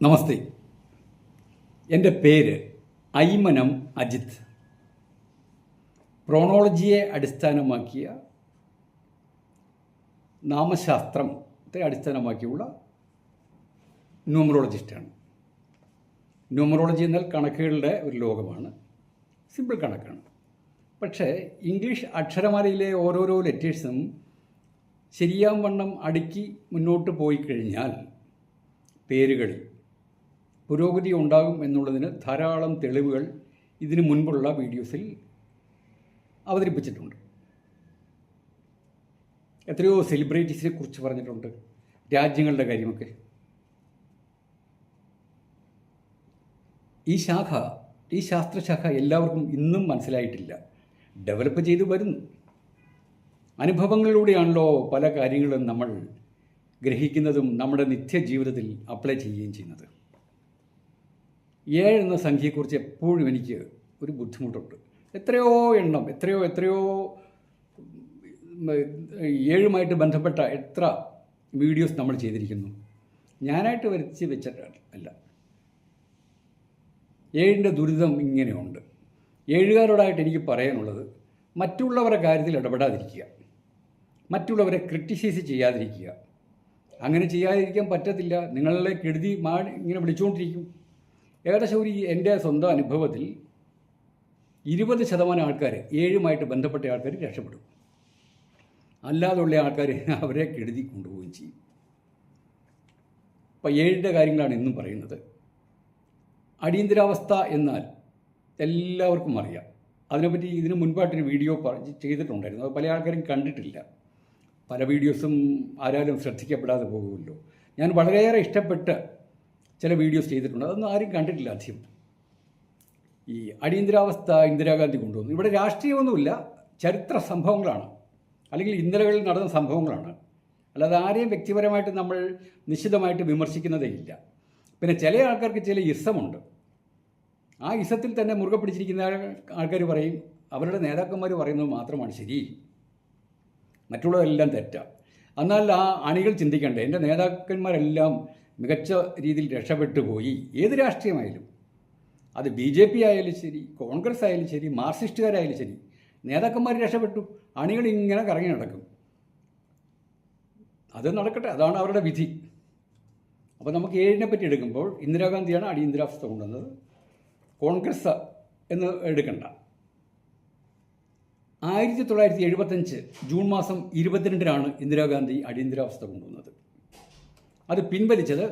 നമസ്തേ. എൻ്റെ പേര് ഐമനം അജിത്ത്. പ്രോണോളജിയെ അടിസ്ഥാനമാക്കിയ നാമശാസ്ത്രത്തെ അടിസ്ഥാനമാക്കിയുള്ള ന്യൂമറോളജിസ്റ്റാണ്. ന്യൂമറോളജി എന്നാൽ കണക്കുകളുടെ ഒരു ലോകമാണ്, സിമ്പിൾ കണക്കാണ്. പക്ഷേ ഇംഗ്ലീഷ് അക്ഷരമാലയിലെ ഓരോരോ ലെറ്റേഴ്സും ശരിയാം വണ്ണം അടുക്കി മുന്നോട്ട് പോയി കഴിഞ്ഞാൽ പേരുകളിൽ പുരോഗതി ഉണ്ടാകും എന്നുള്ളതിന് ധാരാളം തെളിവുകൾ ഇതിനു മുൻപുള്ള വീഡിയോസിൽ അവതരിപ്പിച്ചിട്ടുണ്ട്. എത്രയോ സെലിബ്രിറ്റീസിനെ കുറിച്ച് പറഞ്ഞിട്ടുണ്ട്, രാജ്യങ്ങളുടെ കാര്യമൊക്കെ. ഈ ശാസ്ത്രശാഖ എല്ലാവർക്കും ഇന്നും മനസ്സിലായിട്ടില്ല, ഡെവലപ്പ് ചെയ്തു വരുന്നു. അനുഭവങ്ങളിലൂടെയാണല്ലോ പല കാര്യങ്ങളും നമ്മൾ ഗ്രഹിക്കുന്നതും നമ്മുടെ നിത്യജീവിതത്തിൽ അപ്ലൈ ചെയ്യുകയും ചെയ്യുന്നത്. 7 എന്ന സംഖ്യയെക്കുറിച്ച് എപ്പോഴും എനിക്ക് ഒരു ബുദ്ധിമുട്ടുണ്ട്. എത്രയോ എണ്ണം, എത്രയോ 7 ബന്ധപ്പെട്ട എത്ര വീഡിയോസ് നമ്മൾ ചെയ്തിരിക്കുന്നു. ഞാനായിട്ട് വരച്ച് വെച്ചിട്ടാണ് അല്ല. 7ൻ്റെ ദുരിതം ഇങ്ങനെയുണ്ട്. 7കാരോടായിട്ട് എനിക്ക് പറയാനുള്ളത്, മറ്റുള്ളവരുടെ കാര്യത്തിൽ ഇടപെടാതിരിക്കുക, മറ്റുള്ളവരെ ക്രിട്ടിസൈസ് ചെയ്യാതിരിക്കുക. അങ്ങനെ ചെയ്യാതിരിക്കാൻ പറ്റത്തില്ല. നിങ്ങളെ കെടുതി ഇങ്ങനെ വിളിച്ചുകൊണ്ടിരിക്കും. ഏകദേശം എൻ്റെ സ്വന്തം അനുഭവത്തിൽ 20% ആൾക്കാർ 7 ബന്ധപ്പെട്ട ആൾക്കാർ രക്ഷപ്പെടും. അല്ലാതുള്ള ആൾക്കാർ അവരെ കെടുതി കൊണ്ടുപോവുകയും ചെയ്യും. അപ്പോൾ 7ൻ്റെ കാര്യങ്ങളാണ് ഇന്നും പറയുന്നത്. അടിയന്തരാവസ്ഥ എന്നാൽ എല്ലാവർക്കും അറിയാം. അതിനെപ്പറ്റി ഇതിനു മുൻപായിട്ടൊരു വീഡിയോ ചെയ്തിട്ടുണ്ടായിരുന്നു. അത് പല ആൾക്കാരും കണ്ടിട്ടില്ല. പല വീഡിയോസും ആരാലും ശ്രദ്ധിക്കപ്പെടാതെ പോകുമല്ലോ. ഞാൻ വളരെയേറെ ഇഷ്ടപ്പെട്ട് ചില വീഡിയോസ് ചെയ്തിട്ടുണ്ട്. അതൊന്നും ആരും കണ്ടിട്ടില്ല അധികം. ഈ അടിയന്തരാവസ്ഥ ഇന്ദിരാഗാന്ധി കൊണ്ടുവന്നു. ഇവിടെ രാഷ്ട്രീയമൊന്നുമില്ല, ചരിത്ര സംഭവങ്ങളാണ്, അല്ലെങ്കിൽ ഇന്നലകളിൽ നടന്ന സംഭവങ്ങളാണ്. അല്ലാതെ ആരെയും വ്യക്തിപരമായിട്ട് നമ്മൾ നിശ്ചിതമായിട്ട് വിമർശിക്കുന്നതേ ഇല്ല. പിന്നെ ചില ആൾക്കാർക്ക് ചില ഇസമുണ്ട്. ആ ഇസത്തിൽ തന്നെ മുറുകെ പിടിച്ചിരിക്കുന്ന ആൾക്കാർ പറയും അവരുടെ നേതാക്കന്മാർ പറയുന്നത് മാത്രമാണ് ശരി, മറ്റുള്ളതെല്ലാം തെറ്റാണ്. എന്നാൽ ആ അണികൾ ചിന്തിക്കണ്ടേ, എൻ്റെ നേതാക്കന്മാരെല്ലാം മികച്ച രീതിയിൽ രക്ഷപ്പെട്ടു പോയി. ഏത് രാഷ്ട്രീയമായാലും, അത് BJP ആയാലും ശരി, കോൺഗ്രസ് ആയാലും ശരി, മാർക്സിസ്റ്റുകാരായാലും ശരി, നേതാക്കന്മാർ രക്ഷപ്പെട്ടു, അണികൾ ഇങ്ങനെ കറങ്ങി നടക്കും. അത് നടക്കട്ടെ, അതാണ് അവരുടെ വിധി. അപ്പോൾ നമുക്ക് 7നെ പറ്റി എടുക്കുമ്പോൾ ഇന്ദിരാഗാന്ധിയാണ് അടിയന്തരാവസ്ഥ കൊണ്ടുവന്നത്, കോൺഗ്രസ് എന്ന് എടുക്കണ്ട. 1975 ജൂൺ മാസം 22-നാണ് ഇന്ദിരാഗാന്ധി അടിയന്തരാവസ്ഥ കൊണ്ടുവന്നത്. അത് പിൻവലിച്ചത്